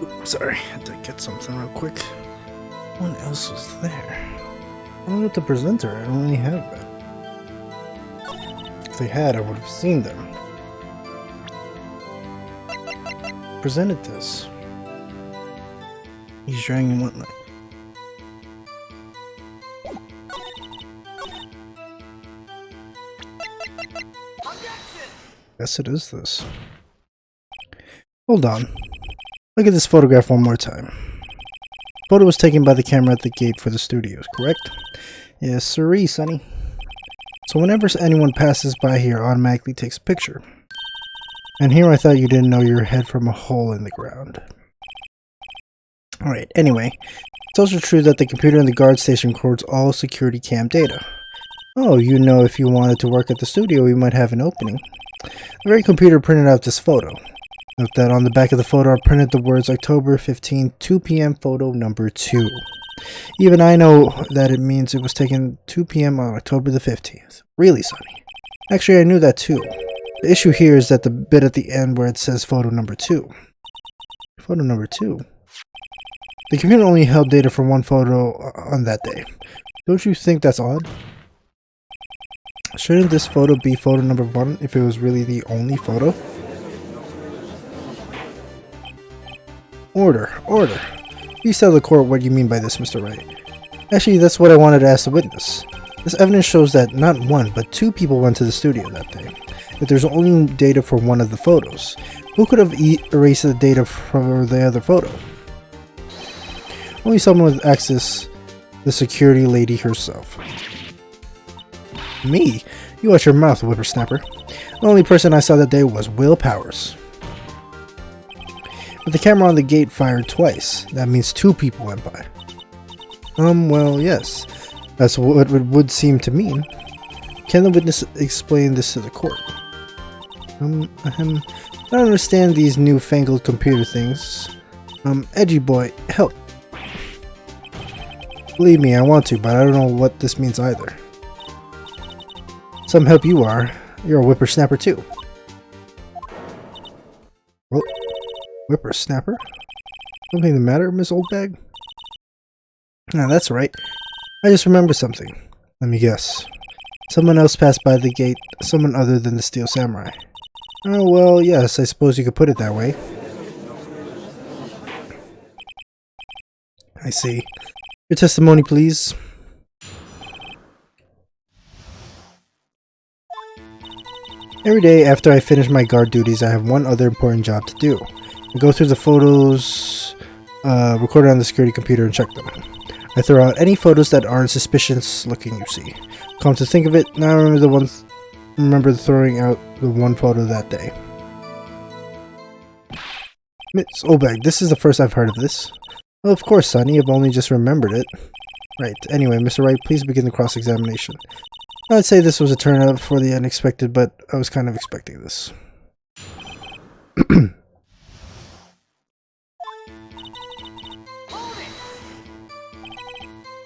Oops, sorry, had to get something real quick. What else was there? I don't know what the presenter. I don't really have that. If they had, I would have seen them. Presented this. He's dragging whatnot. Yes, it is this. Hold on. Look at this photograph one more time. Photo was taken by the camera at the gate for the studios, correct? Yes, sirree, Sonny. So whenever anyone passes by here, automatically takes a picture. And here I thought you didn't know your head from a hole in the ground. Alright, anyway. It's also true that the computer in the guard station records all security cam data. Oh, you know, if you wanted to work at the studio, we might have an opening. The very computer printed out this photo. Note that on the back of the photo are printed the words October 15, 2 p.m. photo number 2. Even I know that it means it was taken 2 p.m. on October the 15th. Really, Sonny? Actually, I knew that too. The issue here is that the bit at the end where it says photo number 2. Photo number 2? The computer only held data for one photo on that day. Don't you think that's odd? Shouldn't this photo be photo number 1 if it was really the only photo? Order, order. Please tell the court what you mean by this, Mr. Wright. Actually, that's what I wanted to ask the witness. This evidence shows that not one, but 2 people went to the studio that day. But there's only data for one of the photos. Who could have erased the data for the other photo? Only someone with access, the security lady herself. Me? You watch your mouth, whippersnapper. The only person I saw that day was Will Powers. But the camera on the gate fired twice. That means 2 people went by. Well, yes. That's what it would seem to mean. Can the witness explain this to the court? I don't understand these newfangled computer things. Edgy boy, help. Believe me, I want to, but I don't know what this means either. Some help you are. You're a whippersnapper too. Well, whippersnapper? Something the matter, Miss Oldbag? Ah, that's right. I just remembered something. Let me guess. Someone else passed by the gate, someone other than the Steel Samurai. Oh, well, yes, I suppose you could put it that way. I see. Your testimony, please. Every day after I finish my guard duties, I have one other important job to do. I go through the photos recorded on the security computer and check them. I throw out any photos that aren't suspicious looking, you see. Come to think of it, now I remember throwing out the one photo that day. Miss Oldbag, this is the first I've heard of this. Well, of course, Sonny, I've only just remembered it. Right, anyway, Mr. Wright, please begin the cross-examination. I'd say this was a turnout for the unexpected, but I was kind of expecting this.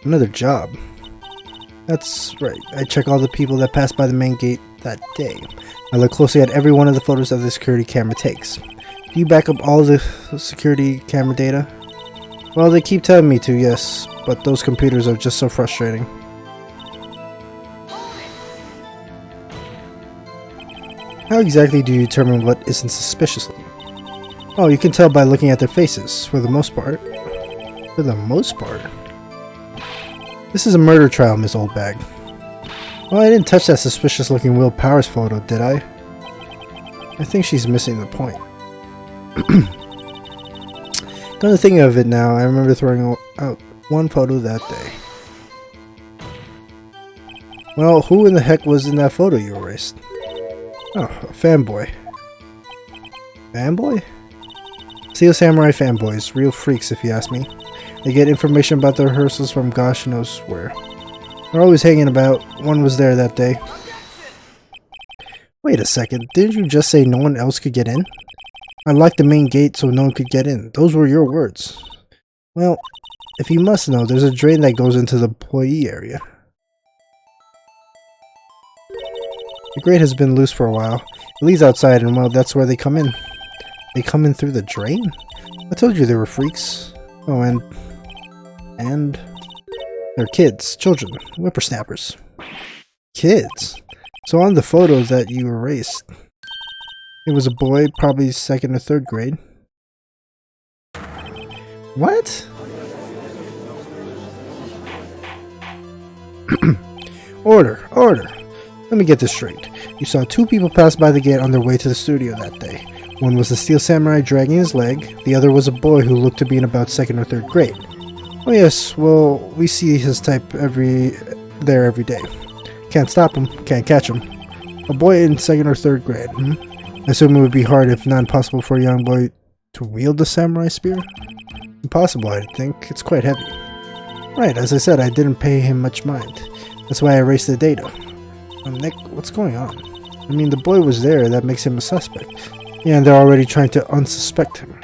Another job. That's right. I check all the people that pass by the main gate that day. I look closely at every one of the photos that the security camera takes. Do you back up all the security camera data? Well, they keep telling me to, yes, but those computers are just so frustrating. How exactly do you determine what isn't suspicious? Oh, you can tell by looking at their faces, for the most part. For the most part? This is a murder trial, Miss Oldbag. Well, I didn't touch that suspicious-looking Will Powers photo, did I? I think she's missing the point. Come to think of it now, I remember throwing out one photo that day. Well, who in the heck was in that photo you erased? Oh, a fanboy. Fanboy? Steel Samurai fanboys, real freaks if you ask me. They get information about the rehearsals from gosh knows where. They're always hanging about. One was there that day. Wait a second, didn't you just say no one else could get in? I locked the main gate so no one could get in. Those were your words. Well, if you must know, there's a drain that goes into the employee area. The grate has been loose for a while. It leads outside and well, that's where they come in. They come in through the drain? I told you they were freaks. Oh, and they're kids, children, whippersnappers. Kids? So on the photos that you erased, it was a boy, probably 2nd or 3rd grade. What? Order, order. Let me get this straight. You saw 2 people pass by the gate on their way to the studio that day. One was the Steel Samurai dragging his leg, the other was a boy who looked to be in about 2nd or 3rd grade. Oh yes, well, we see his type every day. Can't stop him, can't catch him. A boy in 2nd or 3rd grade, I assume it would be hard, if not impossible, for a young boy to wield the samurai spear? Impossible, I think. It's quite heavy. Right, as I said, I didn't pay him much mind. That's why I erased the data. Nick, what's going on? I mean, the boy was there, that makes him a suspect. Yeah, and they're already trying to unsuspect him.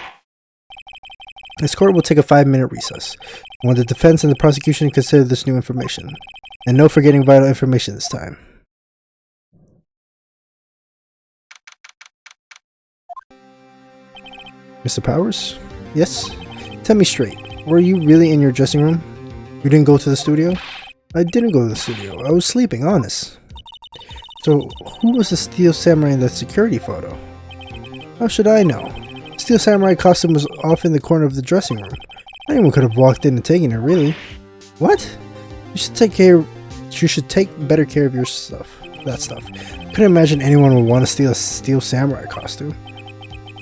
This court will take a 5-minute recess. I want the defense and the prosecution to consider this new information. And no forgetting vital information this time. Mr. Powers? Yes? Tell me straight, were you really in your dressing room? You didn't go to the studio? I didn't go to the studio. I was sleeping, honest. So, who was the Steel Samurai in that security photo? How should I know? The Steel Samurai costume was off in the corner of the dressing room. Anyone could have walked in and taken it, really. What? You should take better care of your stuff. That stuff. I couldn't imagine anyone would want to steal a Steel Samurai costume.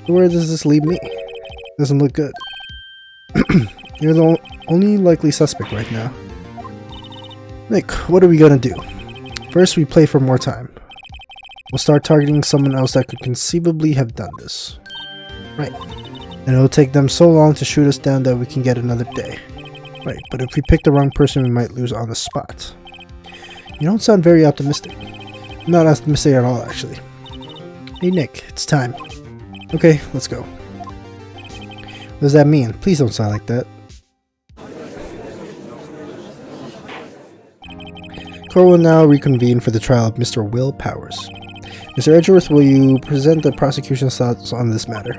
Where does this leave me? Doesn't look good. You're the only likely suspect right now. Nick, what are we gonna do? First, we play for more time. We'll start targeting someone else that could conceivably have done this. Right. And it'll take them so long to shoot us down that we can get another day. Right, but if we pick the wrong person, we might lose on the spot. You don't sound very optimistic. I'm not optimistic at all, actually. Hey Nick, it's time. Okay, let's go. What does that mean? Please don't sound like that. Court will now reconvene for the trial of Mr. Will Powers. Mr. Edgeworth, will you present the prosecution's thoughts on this matter?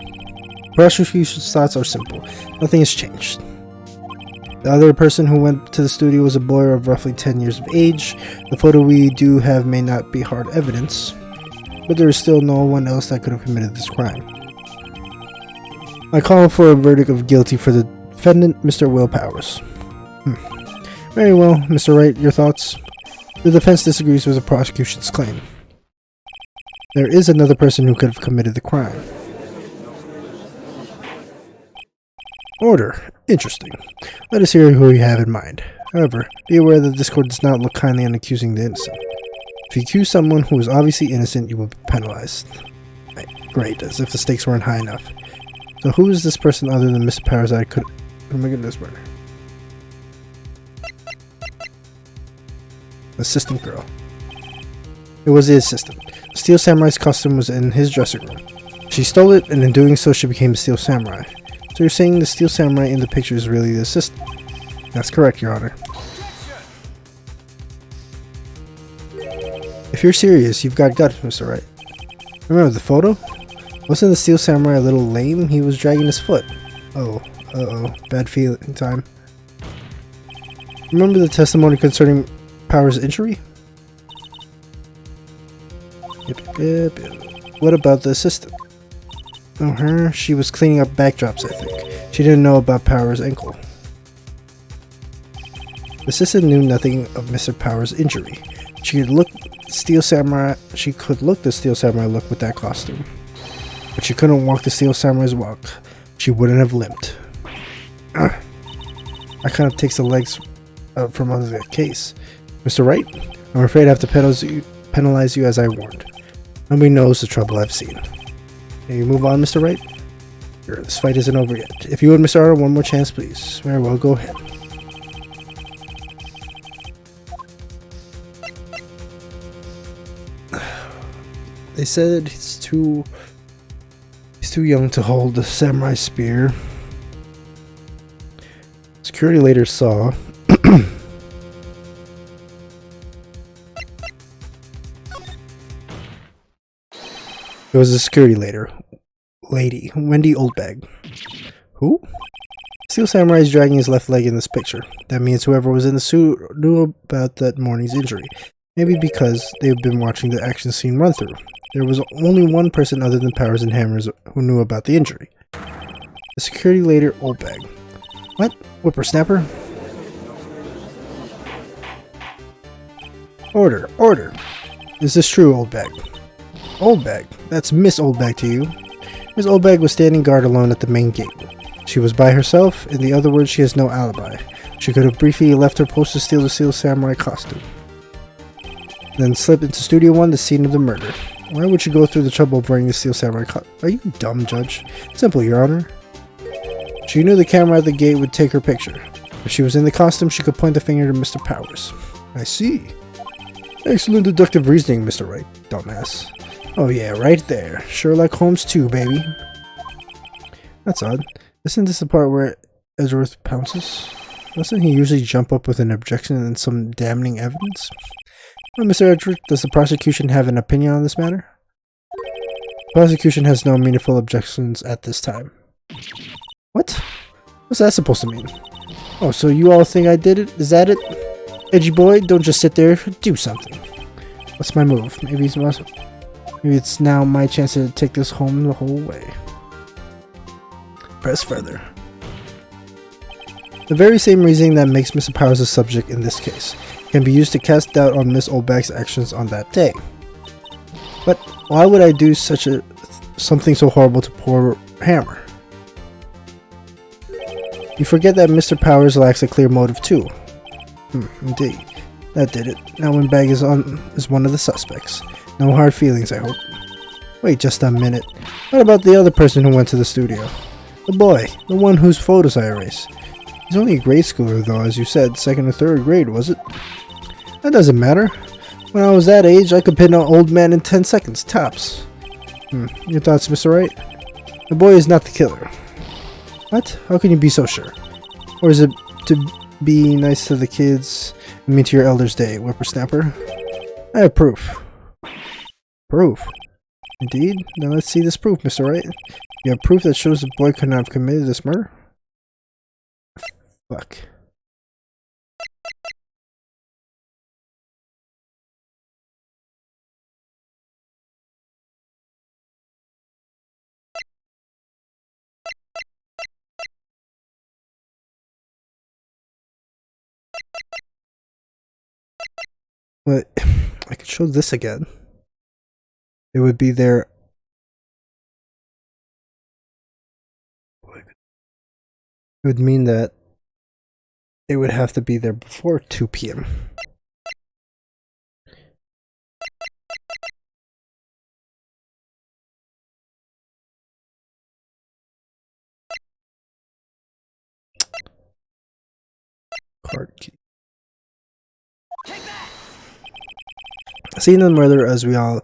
Prosecution's thoughts are simple. Nothing has changed. The other person who went to the studio was a boy of roughly 10 years of age. The photo we do have may not be hard evidence, but there is still no one else that could have committed this crime. I call for a verdict of guilty for the defendant, Mr. Will Powers. Very well, Mr. Wright, your thoughts? The defense disagrees with the prosecution's claim. There is another person who could have committed the crime. Order. Interesting. Let us hear who you have in mind. However, be aware that this court does not look kindly on accusing the innocent. If you accuse someone who is obviously innocent, you will be penalized. Right. Great, as if the stakes weren't high enough. So who is this person other than Mr. Powers that I could... Oh my goodness, murder. Assistant girl. It was the assistant. The Steel Samurai's costume was in his dressing room. She stole it, and in doing so she became a Steel Samurai. So you're saying the Steel Samurai in the picture is really the assistant? That's correct, Your Honor. If you're serious, you've got guts, Mr. Wright. Remember the photo? Wasn't the Steel Samurai a little lame? He was dragging his foot. Oh, uh-oh. Bad feeling time. Remember the testimony concerning Powers' injury? Yep. What about the assistant? Oh, her? She was cleaning up backdrops, I think. She didn't know about Powers' ankle. The assistant knew nothing of Mr. Powers' injury. She could look the Steel Samurai look with that costume. But she couldn't walk the Steel Samurai's walk. She wouldn't have limped. That kind of takes the legs out from under the case. Mr. Wright, I'm afraid I have to penalize you as I warned. Nobody knows the trouble I've seen. Can you move on, Mr. Wright? Sure, this fight isn't over yet. If you would, Mr. Arnold, one more chance, please. Very well, go ahead. They said he's too young to hold the samurai spear. Security later saw it was a security later lady, Wendy Oldbag. Who? Steel Samurai is dragging his left leg in this picture. That means whoever was in the suit knew about that morning's injury. Maybe because they've been watching the action scene run through. There was only one person other than Powers and Hammers who knew about the injury. The security leader, Oldbag. What? Whippersnapper? Order! Order! Is this true, Oldbag? Oldbag? That's Miss Oldbag to you. Miss Oldbag was standing guard alone at the main gate. She was by herself. In the other words, she has no alibi. She could have briefly left her post to steal the Steel Samurai costume. Then slip into Studio 1, the scene of the murder. Why would you go through the trouble of wearing the Steel Samurai costume? Are you dumb, Judge? Simple, Your Honor. She knew the camera at the gate would take her picture. If she was in the costume, she could point the finger to Mr. Powers. I see. Excellent deductive reasoning, Mr. Wright, dumbass. Oh yeah, right there. Sherlock Holmes 2, baby. That's odd. Isn't this the part where Edgeworth pounces? Doesn't he usually jump up with an objection and some damning evidence? Well, Mr. Edgeworth, does the prosecution have an opinion on this matter? The prosecution has no meaningful objections at this time. What? What's that supposed to mean? Oh, so you all think I did it? Is that it? Edgy boy, don't just sit there. Do something. What's my move? Maybe it's now my chance to take this home the whole way. Press further. The very same reasoning that makes Mr. Powers a subject in this case can be used to cast doubt on Miss Oldbag's actions on that day. But why would I do something so horrible to poor Hammer? You forget that Mr. Powers lacks a clear motive too. Indeed. That did it. Now Windbag is one of the suspects. No hard feelings, I hope. Wait just a minute. What about the other person who went to the studio? The boy. The one whose photos I erased. He's only a grade schooler though, as you said, 2nd or 3rd grade, was it? That doesn't matter. When I was that age, I could pin an old man in 10 seconds, tops. Your thoughts, Mr. Wright? The boy is not the killer. What? How can you be so sure? Or is it to be nice to the kids and mean to your elders' day, whippersnapper? I have proof. Proof? Indeed? Now let's see this proof, Mr. Wright. You have proof that shows the boy could not have committed this murder? Fuck. But I could show this again. It would be there. It would mean that it would have to be there before 2 p.m. Card key. Scene of the murder, as we all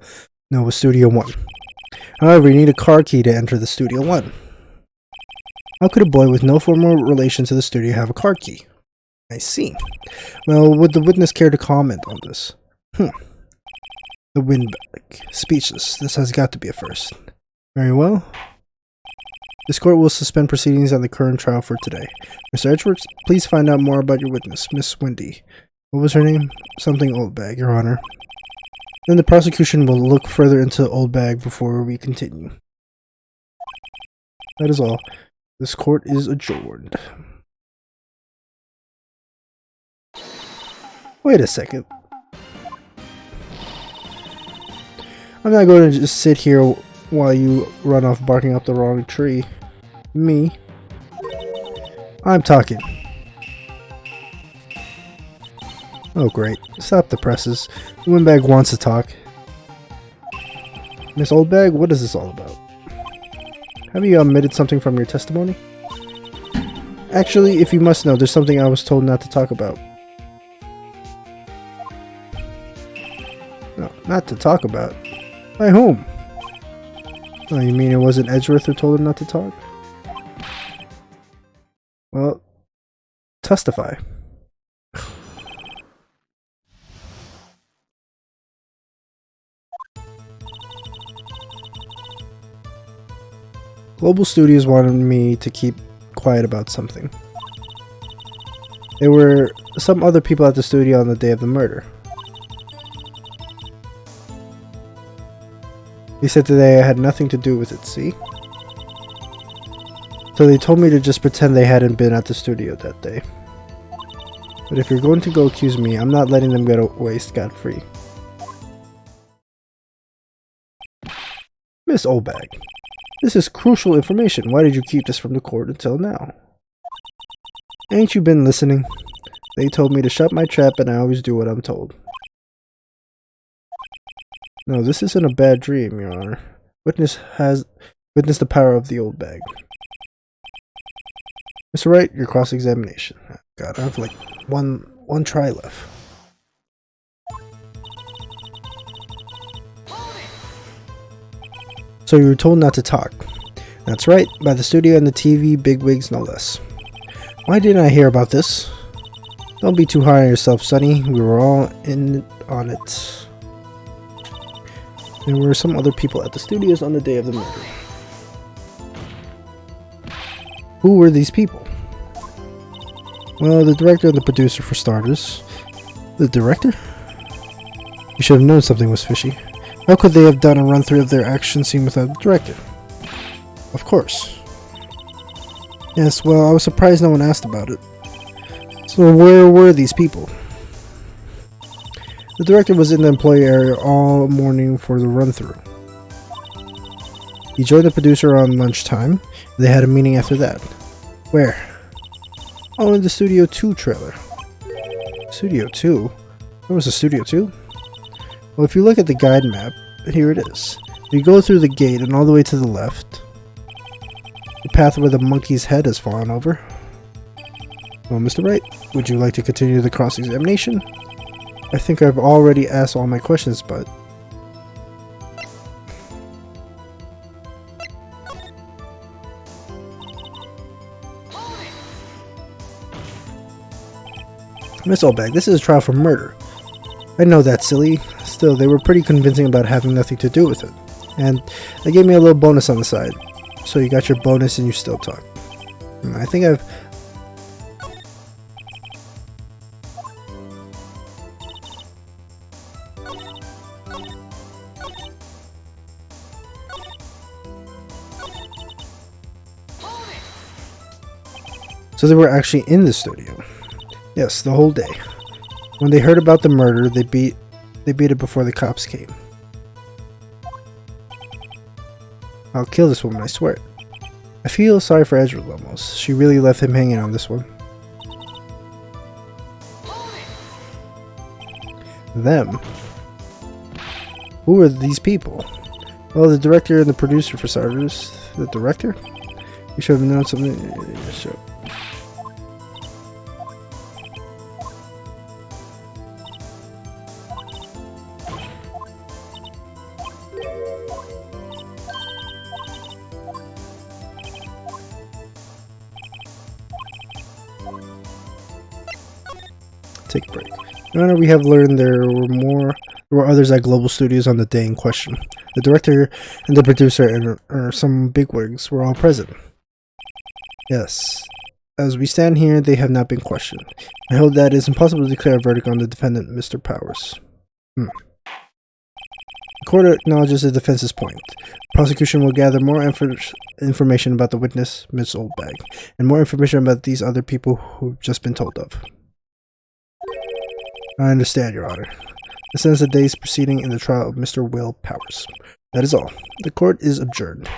know, was Studio 1. However, you need a card key to enter the Studio 1. How could a boy with no formal relation to the studio have a card key? I see. Well, would the witness care to comment on this? The Windbag. Speechless. This has got to be a first. Very well. This court will suspend proceedings on the current trial for today. Mr. Edgeworth, please find out more about your witness, Miss Wendy. What was her name? Something Oldbag, Your Honor. Then the prosecution will look further into Oldbag before we continue. That is all. This court is adjourned. Wait a second. I'm not going to just sit here while you run off barking up the wrong tree. Me. I'm talking. Oh great. Stop the presses. The Windbag wants to talk. Miss Oldbag, what is this all about? Have you omitted something from your testimony? Actually, if you must know, there's something I was told not to talk about. No, not to talk about. By whom? Oh, you mean it wasn't Edgeworth who told him not to talk? Well, testify. Global Studios wanted me to keep quiet about something. There were some other people at the studio on the day of the murder. They said today I had nothing to do with it, see? So they told me to just pretend they hadn't been at the studio that day. But if you're going to go accuse me, I'm not letting them get away scot-free. Miss Oldbag, this is crucial information. Why did you keep this from the court until now? Ain't you been listening? They told me to shut my trap and I always do what I'm told. No, this isn't a bad dream, Your Honor. Witness the power of the old bag. Mr. Wright, your cross-examination. God, I have like one try left. So you were told not to talk. That's right, by the studio and the TV bigwigs no less. Why didn't I hear about this? Don't be too hard on yourself, Sonny. We were all in on it. There were some other people at the studios on the day of the murder. Who were these people? Well, the director and the producer for starters. The director? You should have known something was fishy. How could they have done a run-through of their action scene without the director? Of course. Yes, well, I was surprised no one asked about it. So where were these people? The director was in the employee area all morning for the run-through. He joined the producer on lunchtime. They had a meeting after that. Where? Oh, in the Studio 2 trailer. Studio 2? There was a Studio 2? Well, if you look at the guide map, here it is. You go through the gate and all the way to the left. The path where the monkey's head has fallen over. Well, Mr. Wright, would you like to continue the cross-examination? I think I've already asked all my questions, but... Miss Oldbag, this is a trial for murder. I know that's silly. Still, they were pretty convincing about having nothing to do with it. And they gave me a little bonus on the side. So you got your bonus and you still talk. I think I've... So they were actually in the studio. Yes, the whole day. When they heard about the murder, they beat it before the cops came. I'll kill this woman, I swear. I feel sorry for Ezra almost. She really left him hanging on this one. Them? Who are these people? Well, the director and the producer for starters. The director? You should have known something. Sure. Take a break. Your Honor, we have learned there were others at Global Studios on the day in question. The director and the producer and some bigwigs were all present. Yes. As we stand here, they have not been questioned. I hope that it is impossible to declare a verdict on the defendant, Mr. Powers. The court acknowledges the defense's point. Prosecution will gather more information about the witness, Miss Oldbag, and more information about these other people who've just been told of. I understand, Your Honor. This ends the day's proceeding in the trial of Mr. Will Powers. That is all. The court is adjourned.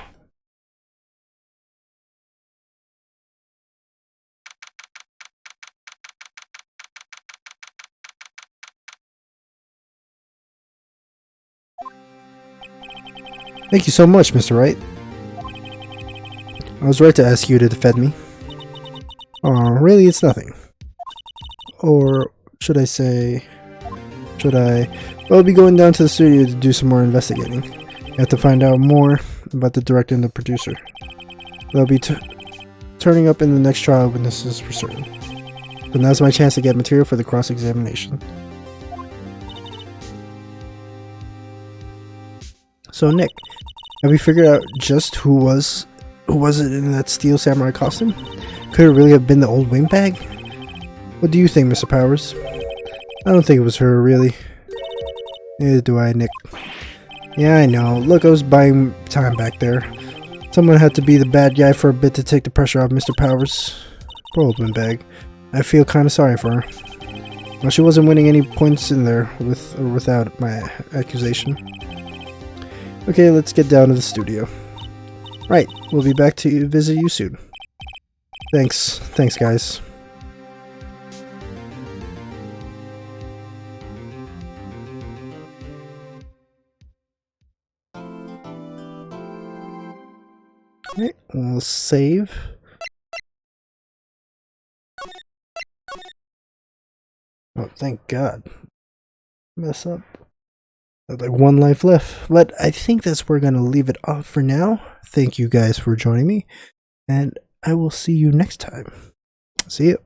Thank you so much, Mr. Wright. I was right to ask you to defend me. Oh, really, it's nothing. Or should I say... Well, I'll be going down to the studio to do some more investigating. I have to find out more about the director and the producer. They'll be turning up in the next trial witnesses for certain. But now's my chance to get material for the cross-examination. So Nick, have we figured out just who was Who was it in that steel samurai costume? Could it really have been the old windbag? What do you think, Mr. Powers? I don't think it was her, really. Neither do I, Nick. Yeah, I know. Look, I was buying time back there. Someone had to be the bad guy for a bit to take the pressure off Mr. Powers. Poor old windbag. I feel kind of sorry for her. Well, she wasn't winning any points in there with or without my accusation. Okay, let's get down to the studio. Right, we'll be back to visit you soon. Thanks, guys. Okay, we'll save. Oh, thank God. Mess up. Like one life left. But I think that's where we're going to leave it off for now. Thank you guys for joining me. And I will see you next time. See you.